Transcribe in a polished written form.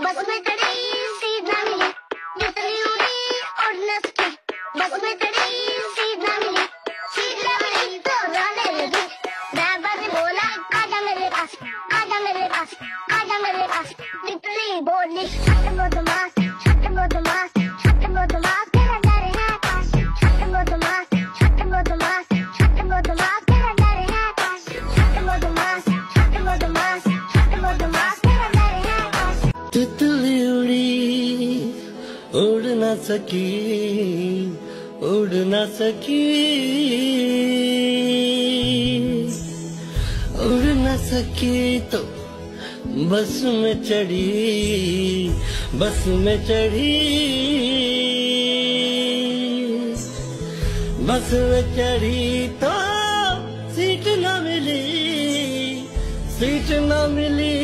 बस में चढ़ी सीट ना मिली, जितनी उड़ी उड़ न सकी। बस में चढ़ी सीट ना मिली तो रोने लगी। ड्राइवर ने बोला आजा मेरे पास, आजा मेरे पास, आजा मेरे पास। तितली बोली हट बदमाश, हट बदमाश, हट बदमाश, तेरा डर है आकाश। हट बदमाश, हट बदमाश, हट बदमाश, तेरा डर है आकाश। हट बदमाश, हट बदमाश, हट बदमाश, तेरा डर है आकाश। तितली उड़ी उड़ न सकी, उड़ न सकी, उड़ न सकी तो बस में चढ़ी, बस में चढ़ी, बस में चढ़ी तो सीट न मिली, सीट न मिली